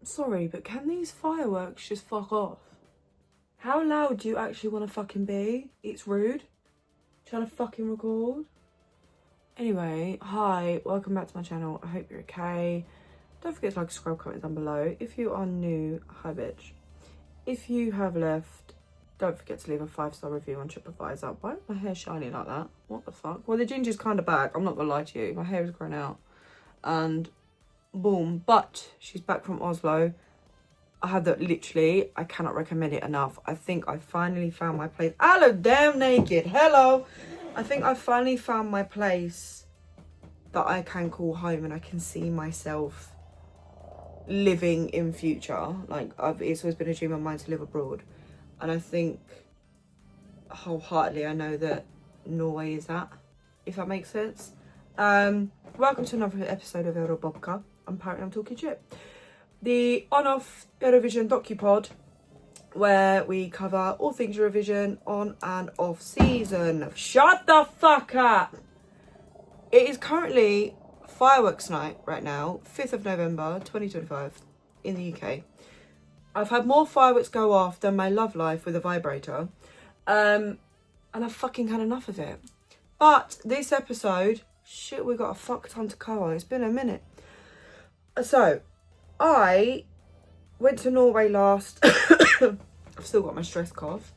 Sorry, but can these fireworks just fuck off? How loud do you actually want to fucking be? It's rude. Trying to fucking record. Anyway, hi, welcome back to my channel. I hope you're okay. Don't forget to like, subscribe, comment down below. If you are new, hi bitch. If you have left, don't forget to leave a 5-star review on TripAdvisor. Why is my hair shiny like that? What the fuck? Well, the ginger's kind of back. I'm not gonna lie to you. My hair is growing out. And boom. But she's back from Oslo. I had that literally. I cannot recommend it enough. I think I finally found my place. Hello, damn naked. Hello. I think I finally found my place that I can call home and I can see myself living in future. Like, it's always been a dream of mine to live abroad. And I think wholeheartedly I know that Norway is that, if that makes sense. Welcome to another episode of Eurobopka. Apparently I'm talking shit. The on-off Eurovision docu-pod, where we cover all things Eurovision on and off season. Shut the fuck up! It is currently fireworks night right now, 5th of November 2025 in the UK. I've had more fireworks go off than my love life with a vibrator. And I've fucking had enough of it. But this episode, shit, we got a fuck ton to cover. It's been a minute. So, I went to Norway last... I've still got my stress cough.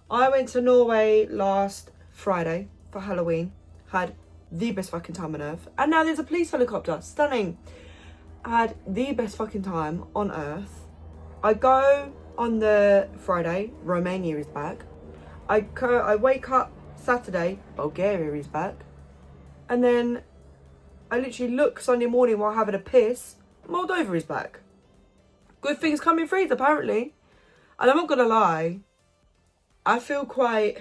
I went to Norway last Friday for Halloween. Had the best fucking time on earth. And now there's a police helicopter. Stunning. I had the best fucking time on earth. I go on the Friday, Romania is back. I wake up Saturday, Bulgaria is back. And then I literally look Sunday morning while having a piss, Moldova is back. Good things come in threes, apparently. And I'm not gonna lie, I feel quite,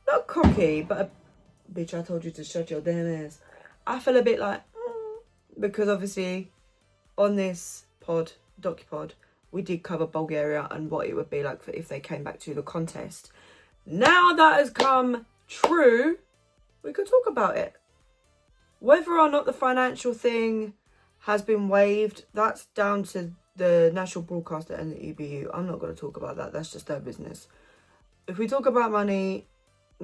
not cocky, but bitch, I told you to shut your damn ass. I feel a bit like, because obviously on this pod, docu-pod, we did cover Bulgaria and what it would be like for if they came back to the contest. Now that has come true, we could talk about it. Whether or not the financial thing has been waived, that's down to the national broadcaster and the EBU. I'm not going to talk about that. That's just their business. If we talk about money,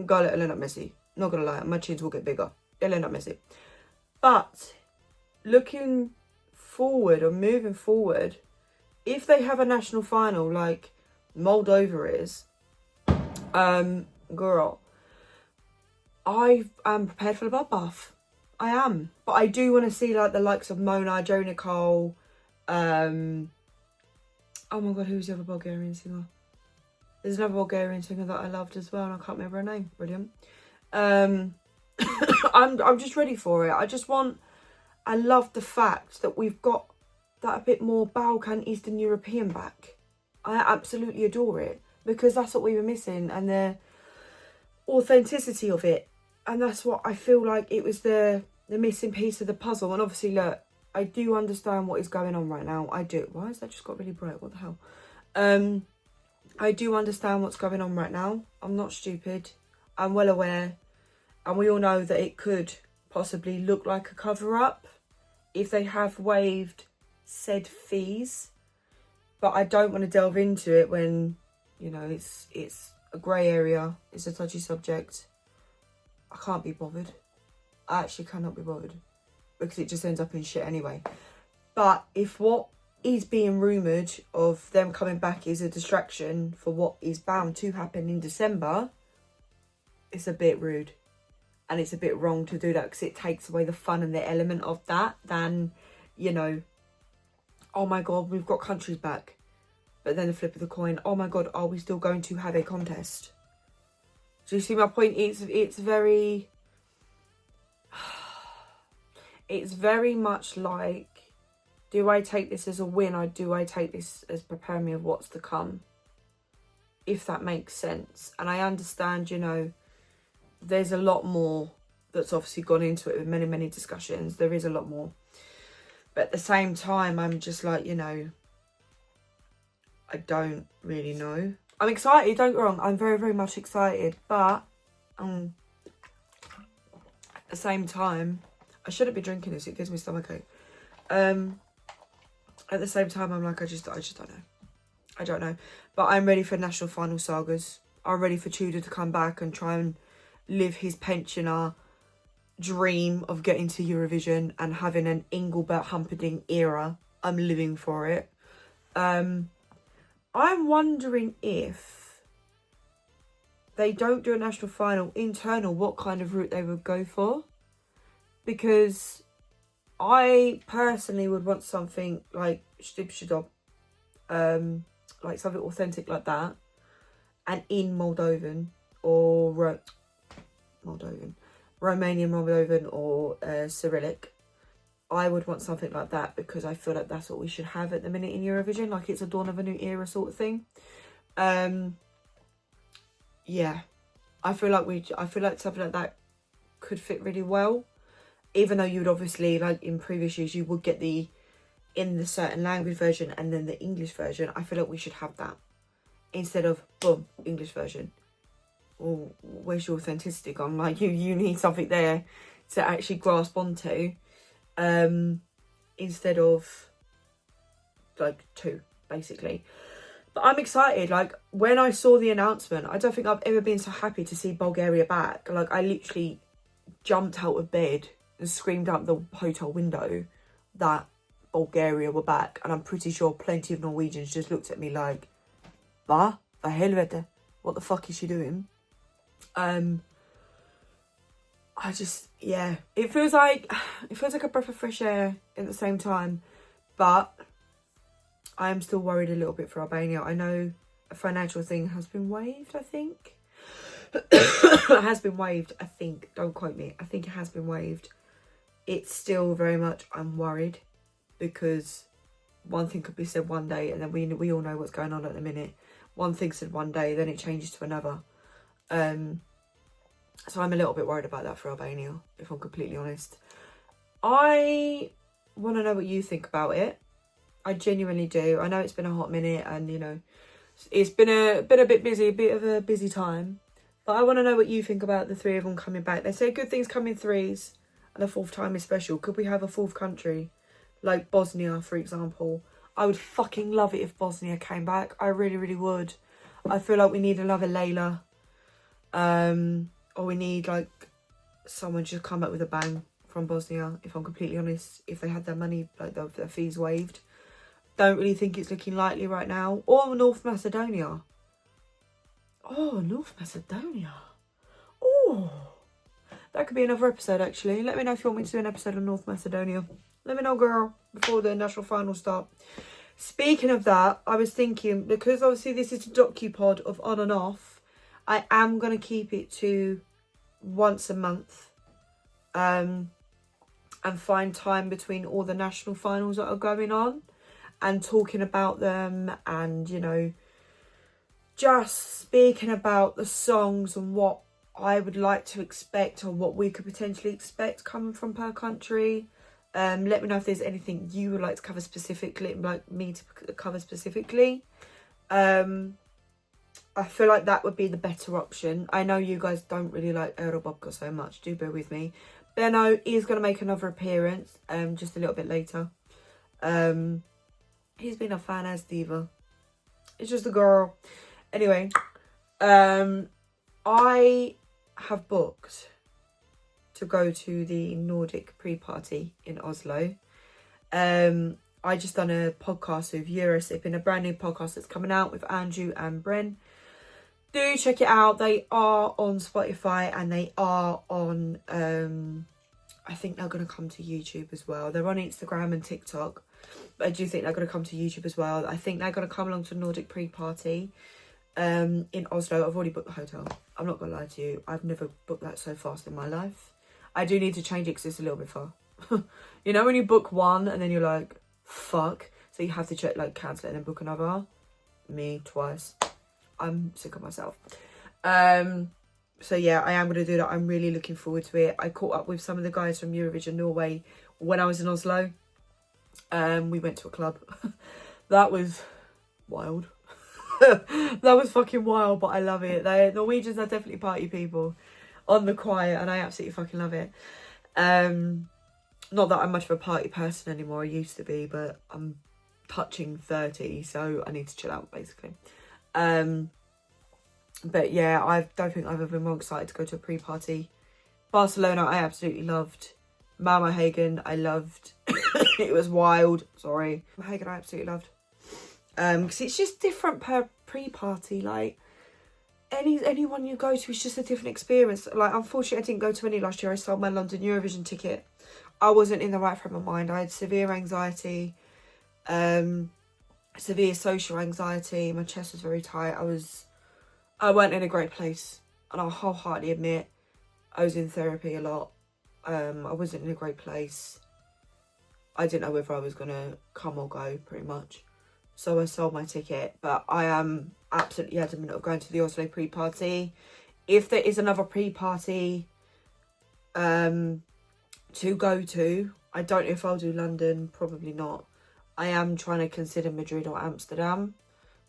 go it'll end up messy. Not going to lie, my chins will get bigger. It'll end up messy. But looking forward or moving forward, if they have a national final like Moldova is, girl, I am prepared for the bloodbath. I am. But I do want to see like the likes of Mona, Joe Nicole, oh my god, who's the other Bulgarian singer? There's another Bulgarian singer that I loved as well and I can't remember her name. Brilliant. I'm just ready for it. I love the fact that we've got that a bit more Balkan Eastern European back. I absolutely adore it because that's what we were missing, and the authenticity of it, and that's what I feel like it was the missing piece of the puzzle. And obviously, look, I do understand what is going on right now. I do. Why has that just got really bright? What the hell? I do understand what's going on right now. I'm not stupid. I'm well aware, and we all know that it could possibly look like a cover-up if they have waived said fees, but I don't want to delve into it when, you know, it's a grey area, it's a touchy subject. I can't be bothered. I actually cannot be bothered because it just ends up in shit anyway. But if what is being rumoured of them coming back is a distraction for what is bound to happen in December, it's a bit rude and it's a bit wrong to do that because it takes away the fun and the element of that than, you know, oh my god, we've got countries back. But then the flip of the coin, oh my god, are we still going to have a contest? Do you see my point? It's very... It's very much like, do I take this as a win or do I take this as preparing me of what's to come? If that makes sense. And I understand, you know, there's a lot more that's obviously gone into it with many, many discussions. There is a lot more. But at the same time, I'm just like, you know, I don't really know. I'm excited, don't get me wrong. I'm very, very much excited. But at the same time, I shouldn't be drinking this. It gives me stomachache. at the same time, I'm like, I just don't know. I don't know. But I'm ready for national final sagas. I'm ready for Tudor to come back and try and live his pensioner dream of getting to Eurovision and having an Engelbert Humperdinck era. I'm living for it. I'm wondering if they don't do a national final internal, what kind of route they would go for. Because I personally would want something like Shtib like something authentic like that, and in Moldovan or Romanian Moldovan or Cyrillic. I would want something like that because I feel like that's what we should have at the minute in Eurovision. Like it's a dawn of a new era sort of thing. Yeah, I feel like something like that could fit really well. Even though you would obviously, like in previous years, you would get in the certain language version and then the English version. I feel like we should have that instead of boom, English version. Well, where's your authenticity gone? Like you need something there to actually grasp onto, instead of like two, basically. But I'm excited. Like when I saw the announcement, I don't think I've ever been so happy to see Bulgaria back. Like I literally jumped out of bed and screamed out the hotel window that Bulgaria were back, and I'm pretty sure plenty of Norwegians just looked at me like, "Va? For helvete? What the fuck is she doing?" It feels like a breath of fresh air at the same time, but I am still worried a little bit for Albania. I know a financial thing has been waived, I think. It has been waived, I think. Don't quote me. I think it has been waived. It's still very much, I'm worried, because one thing could be said one day, and then we all know what's going on at the minute. One thing said one day, then it changes to another. So I'm a little bit worried about that for Albania, if I'm completely honest. I want to know what you think about it. I genuinely do. I know it's been a hot minute, and you know, it's been a bit busy, a bit of a busy time. But I want to know what you think about the three of them coming back. They say good things come in threes, and the fourth time is special. Could we have a fourth country? Like Bosnia, for example. I would fucking love it if Bosnia came back. I really, really would. I feel like we need another Layla. Or we need, like, someone just come up with a bang from Bosnia, if I'm completely honest. If they had their money, like, their fees waived. Don't really think it's looking likely right now. Or North Macedonia. Oh, North Macedonia. Oh. That could be another episode, actually. Let me know if you want me to do an episode on North Macedonia. Let me know, girl, before the national finals start. Speaking of that, I was thinking, because obviously this is a docu-pod of on and off, I am going to keep it to once a month. And find time between all the national finals that are going on. And talking about them. And, you know, just speaking about the songs and what I would like to expect, or what we could potentially expect coming from per country. Let me know if there's anything you would like to cover specifically, like me to cover specifically. I feel like that would be the better option. I know you guys don't really like Eurobopka so much, do bear with me. Benno is going to make another appearance, just a little bit later. He's been a fan as diva. It's just a girl. Anyway, I have booked to go to the Nordic pre-party in Oslo. I just done a podcast with Eurosip, a brand new podcast that's coming out with Andrew and Bren. Do check it out. They are on Spotify and they are on, I think they're going to come to YouTube as well. They're on Instagram and TikTok, but I do think they're going to come to YouTube as well. I think they're going to come along to Nordic pre-party in Oslo. I've already booked the hotel. I'm not going to lie to you. I've never booked that so fast in my life. I do need to change it because it's a little bit far. You know when you book one and then you're like, fuck. So you have to check, like, cancel it and then book another. Me, twice. I'm sick of myself. So yeah, I am going to do that. I'm really looking forward to it. I caught up with some of the guys from Eurovision Norway when I was in Oslo. We went to a club. That was wild. That was fucking wild, but I love it. Norwegians are definitely party people on the quiet, and I absolutely fucking love it. Not that I'm much of a party person anymore. I used to be, but I'm touching 30, so I need to chill out, basically. But yeah, I don't think I've ever been more excited to go to a pre-party. Barcelona, I absolutely loved. Malmo Hagen, I loved. It was wild. Sorry. Hagen, I absolutely loved. Because it's just different per pre-party. Like, anyone you go to is just a different experience. Like, unfortunately, I didn't go to any last year. I sold my London Eurovision ticket. I wasn't in the right frame of mind. I had severe anxiety, severe social anxiety. My chest was very tight. I weren't in a great place. And I'll wholeheartedly admit, I was in therapy a lot. I wasn't in a great place. I didn't know whether I was going to come or go, pretty much. So I sold my ticket. But I am absolutely adamant of going to the Oslo pre-party. If there is another pre-party to go to, I don't know if I'll do London. Probably not. I am trying to consider Madrid or Amsterdam.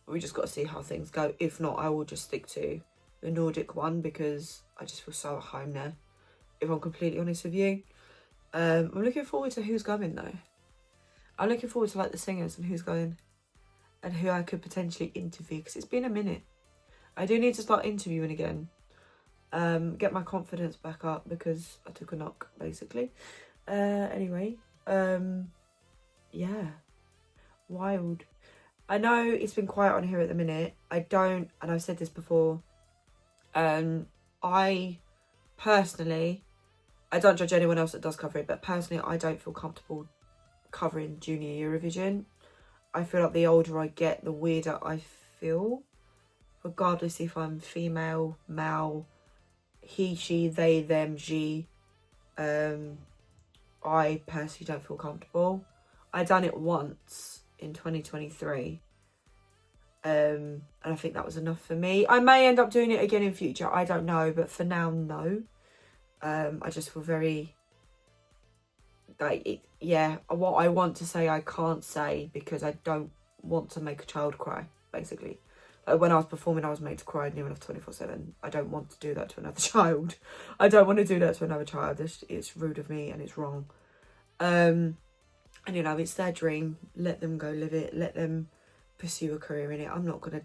We just got to see how things go. If not, I will just stick to the Nordic one because I just feel so at home there, if I'm completely honest with you. I'm looking forward to who's going though. I'm looking forward to like the singers and who's going and who I could potentially interview, because it's been a minute. I do need to start interviewing again. Get my confidence back up because I took a knock, basically. Anyway, yeah, wild. I know it's been quiet on here at the minute. And I've said this before, I personally, I don't judge anyone else that does cover it, but personally I don't feel comfortable covering Junior Eurovision. I feel like the older I get, the weirder I feel, regardless if I'm female, male, he, she, they, them, she. I personally don't feel comfortable. I done it once in 2023, and I think that was enough for me. I may end up doing it again in future, I don't know, but for now, no. I just feel very like what I want to say I can't say because I don't want to make a child cry, basically. Like when I was performing, I was made to cry near enough 24/7. I don't want to do that to another child. I don't want to do that to another child. It's rude of me and it's wrong. And you know, it's their dream. Let them go live it. Let them pursue a career in it. I'm not going to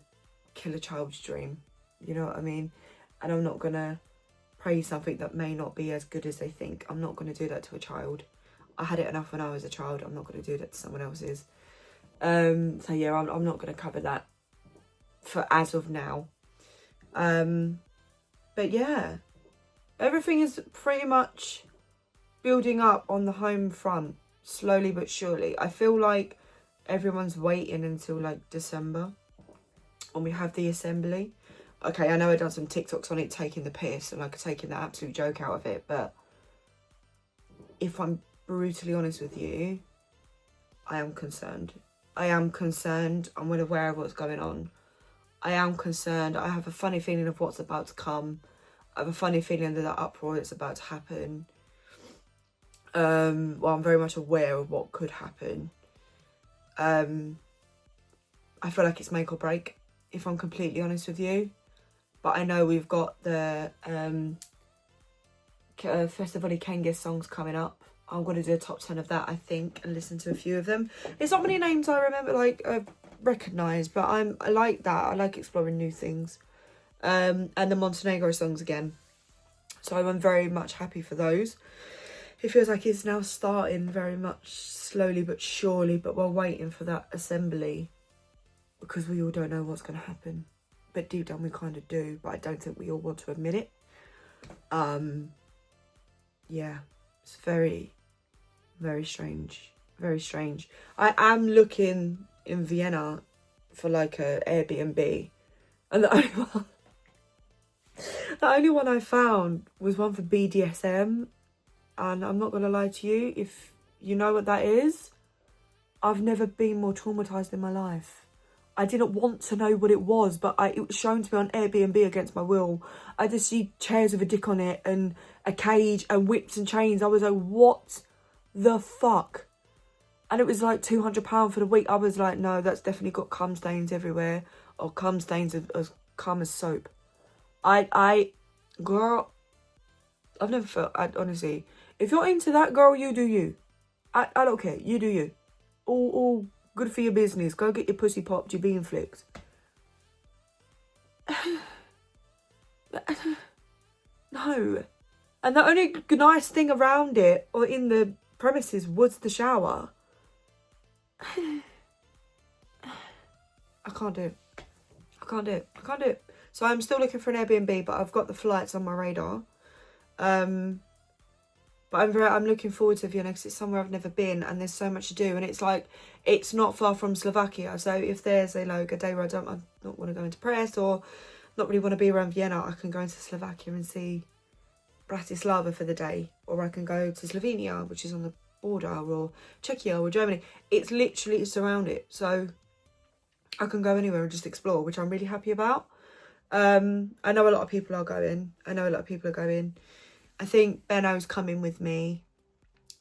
kill a child's dream. You know what I mean? And I'm not going to praise something that may not be as good as they think. I'm not going to do that to a child. I had it enough when I was a child. I'm not going to do that to someone else's. So yeah, I'm not going to cover that for as of now. But yeah, everything is pretty much building up on the home front, slowly but surely. I feel like everyone's waiting until like December when we have the assembly. Okay, I know I've done some TikToks on it taking the piss and like taking the absolute joke out of it, but if I'm brutally honest with you, I am concerned. I am concerned. I'm well aware of what's going on. I am concerned. I have a funny feeling of what's about to come. I have a funny feeling that uproar that's about to happen. Well, I'm very much aware of what could happen. I feel like it's make or break, if I'm completely honest with you. But I know we've got the Festival Cengiz songs coming up. I'm going to do a top 10 of that, I think, and listen to a few of them. There's not many names I remember, like, recognise, but I like that. I like exploring new things. And the Montenegro songs again. So I'm very much happy for those. It feels like it's now starting very much slowly but surely, but we're waiting for that assembly because we all don't know what's going to happen. But deep down we kind of do, but I don't think we all want to admit it. Yeah, it's very, very strange. Very strange. I am looking in Vienna for like a Airbnb, and the only one I found was one for BDSM. And I'm not going to lie to you, if you know what that is, I've never been more traumatised in my life. I didn't want to know what it was, but it was shown to me on Airbnb against my will. I just see chairs with a dick on it and a cage and whips and chains. I was like, what the fuck? And it was like £200 for the week. I was like, no, that's definitely got cum stains everywhere. Or cum stains as cum as soap. Girl, I've never felt, honestly, if you're into that, girl, you do you. I don't care, you do you. All Good for your business. Go get your pussy popped, your bean flicked. No. And the only nice thing around it, or in the premises, was the shower. I can't do it. I can't do it. So I'm still looking for an Airbnb, but I've got the flights on my radar. But I'm looking forward to Vienna because it's somewhere I've never been and there's so much to do. And it's like, it's not far from Slovakia. So if there's a day where I don't want to go into press or not really want to be around Vienna, I can go into Slovakia and see Bratislava for the day. Or I can go to Slovenia, which is on the border, or Czechia or Germany. It's literally surrounded. So I can go anywhere and just explore, which I'm really happy about. I know a lot of people are going. I think Benno's coming with me,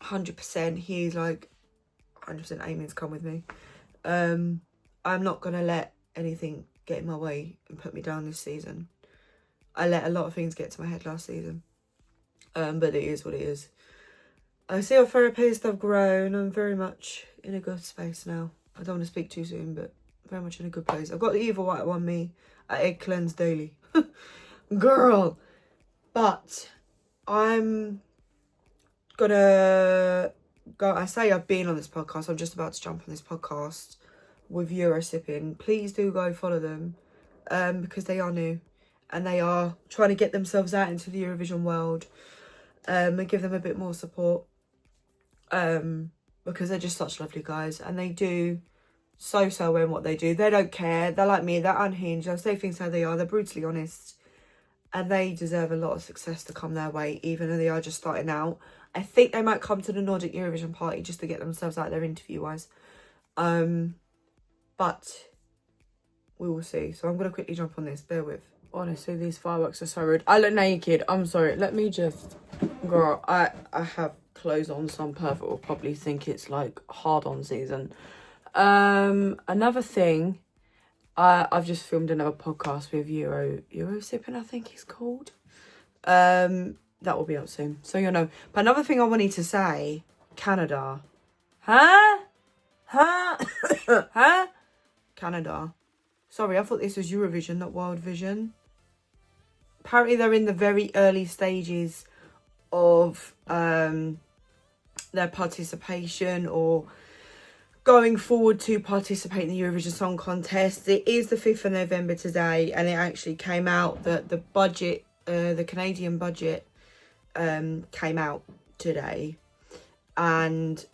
100%. He's like 100% aiming to come with me. I'm not going to let anything get in my way and put me down this season. I let a lot of things get to my head last season. But it is what it is. I see our therapist, I've grown. I'm very much in a good space now. I don't want to speak too soon, but very much in a good place. I've got the evil white on me. I egg cleanse daily. Girl. But I'm gonna go. I say I've been on this podcast. I'm just about to jump on this podcast with Eurosipping. Please do go follow them, because they are new and they are trying to get themselves out into the Eurovision world, and give them a bit more support, because they're just such lovely guys and they do so well in what they do. They don't care. They're like me. They're unhinged. They'll say things how they are. They're brutally honest. And they deserve a lot of success to come their way, even though they are just starting out. I think they might come to the Nordic Eurovision party just to get themselves out there interview-wise. But we will see. So I'm going to quickly jump on this. Bear with. Honestly, these fireworks are so rude. I look naked. I'm sorry. Let me just... Girl, I have clothes on, so I'm perfect. Will probably think it's like hard-on season. Another thing... I've just filmed another podcast with Eurosipping, I think he's called. That will be out soon, so you'll know. But another thing I wanted to say, Canada. Huh? Canada. Sorry, I thought this was Eurovision, not World Vision. Apparently they're in the very early stages of their participation or going forward to participate in the Eurovision Song Contest. It is the 5th of November today, and it actually came out that the budget, the Canadian budget, came out today. And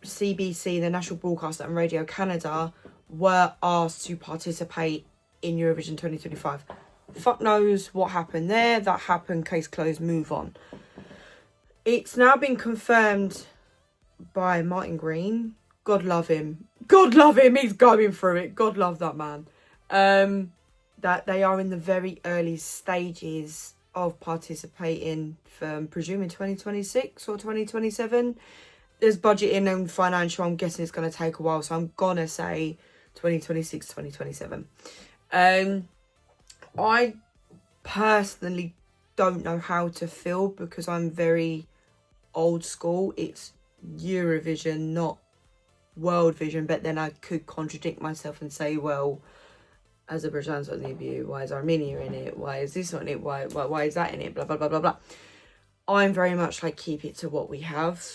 CBC, the National Broadcaster and Radio Canada, were asked to participate in Eurovision 2025. Fuck knows what happened there. That happened, case closed, move on. It's now been confirmed by Martin Green. God love him. God love him. He's going through it. God love that man. That they are in the very early stages of participating for, I'm presuming, 2026 or 2027. There's budgeting and financial. I'm guessing it's going to take a while. So I'm going to say 2026, 2027. I personally don't know how to feel because I'm very old school. It's Eurovision, not World Vision, but then I could contradict myself and say, well, Azerbaijan's on the EBU, why is Armenia in it, why is this not in it, why is that in it, blah blah blah blah blah. I'm very much like, keep it to what we have.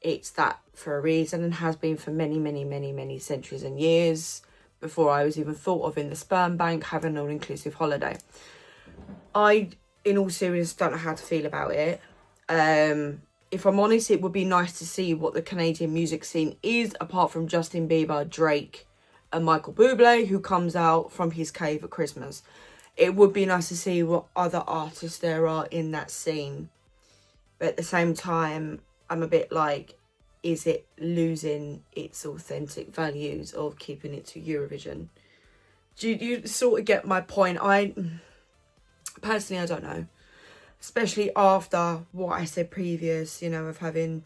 It's that for a reason, and has been for many centuries and years, before I was even thought of in the sperm bank having an all-inclusive holiday. I, in all seriousness, don't know how to feel about it. If I'm honest, it would be nice to see what the Canadian music scene is, apart from Justin Bieber, Drake and Michael Bublé, who comes out from his cave at Christmas. It would be nice to see what other artists there are in that scene. But at the same time, I'm a bit like, is it losing its authentic values of keeping it to Eurovision? Do you sort of get my point? Personally, I don't know. Especially after what I said previous, of having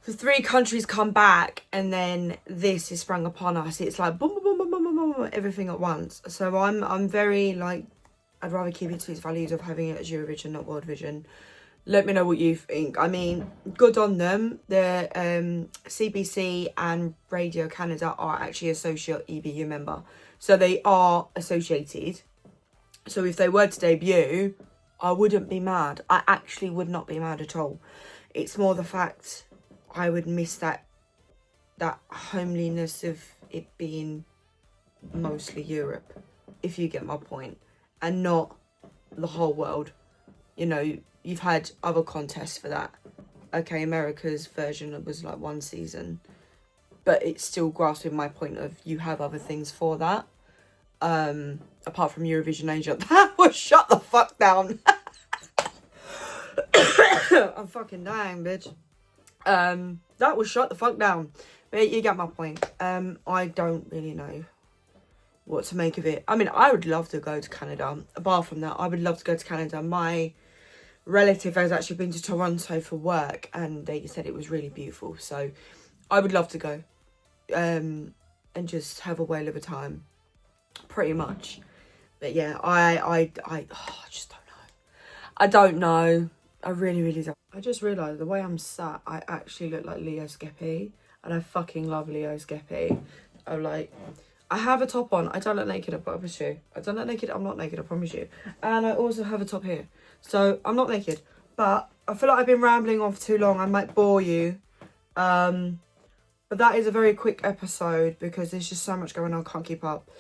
the 3 countries come back and then this is sprung upon us. It's like boom, boom, boom, boom, boom, boom, boom, everything at once. So I'm very like, I'd rather keep it to its values of having it as Eurovision, not World Vision. Let me know what you think. I mean, good on them. The CBC and Radio Canada are actually associate EBU member. So they are associated. So if they were to debut, I wouldn't be mad. I actually would not be mad at all. It's more the fact I would miss that homeliness of it being mostly Europe, if you get my point, and not the whole world. You know, you've had other contests for that. Okay, America's version was like one season, but it's still grasping my point of you have other things for that. Apart from Eurovision Asia, that was shut the fuck down. I'm fucking dying, bitch. That was shut the fuck down. But you get my point. I don't really know what to make of it. I mean, I would love to go to Canada. Apart from that, I would love to go to Canada. My relative has actually been to Toronto for work, and they said it was really beautiful. So I would love to go, and just have a whale of a time, pretty much. But yeah, I just don't know. I don't know. I really, really don't. I just realised the way I'm sat, I actually look like Leo Skeppy, and I fucking love Leo Skeppy. I have a top on. I don't look naked, I promise you. I don't look naked. I'm not naked, I promise you. And I also have a top here. So I'm not naked. But I feel like I've been rambling on for too long. I might bore you. But that is a very quick episode because there's just so much going on. I can't keep up.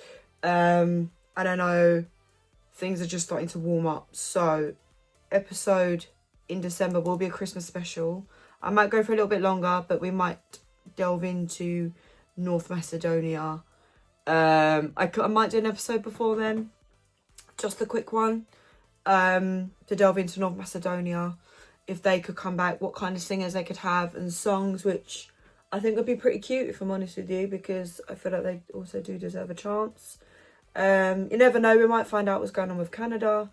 I don't know. Things are just starting to warm up. So episode in December will be a Christmas special. I might go for a little bit longer, but we might delve into North Macedonia. I might do an episode before then, just a quick one, to delve into North Macedonia, if they could come back, what kind of singers they could have, and songs, which I think would be pretty cute, if I'm honest with you, because I feel like they also do deserve a chance. You never know, we might find out what's going on with Canada.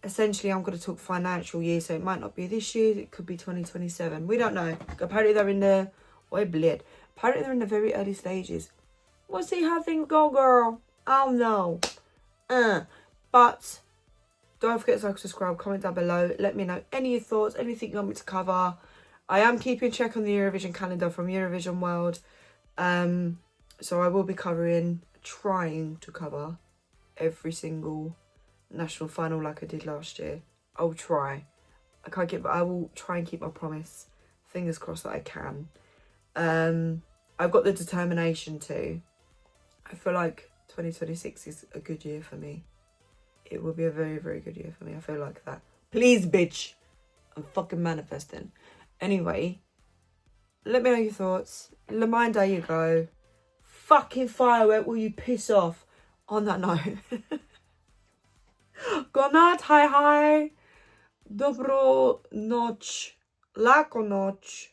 Essentially, I'm going to talk financial year, so it might not be this year, it could be 2027. We don't know. Apparently they're in the very early stages. We'll see how things go, girl. I don't know. But don't forget to like, subscribe, comment down below. Let me know any of your thoughts, anything you want me to cover. I am keeping check on the Eurovision calendar from Eurovision World. So I will be trying to cover every single national final like I did last year. I'll try. I will try and keep my promise. Fingers crossed that I can. I've got the determination to. I feel like 2026 is a good year for me. It will be a very, very good year for me. I feel like that. Please, bitch. I'm fucking manifesting. Anyway, let me know your thoughts. Le mine, there you go. Fucking firework, will you piss off? On that note. Good night, hi. Dobro noc. Lako noc.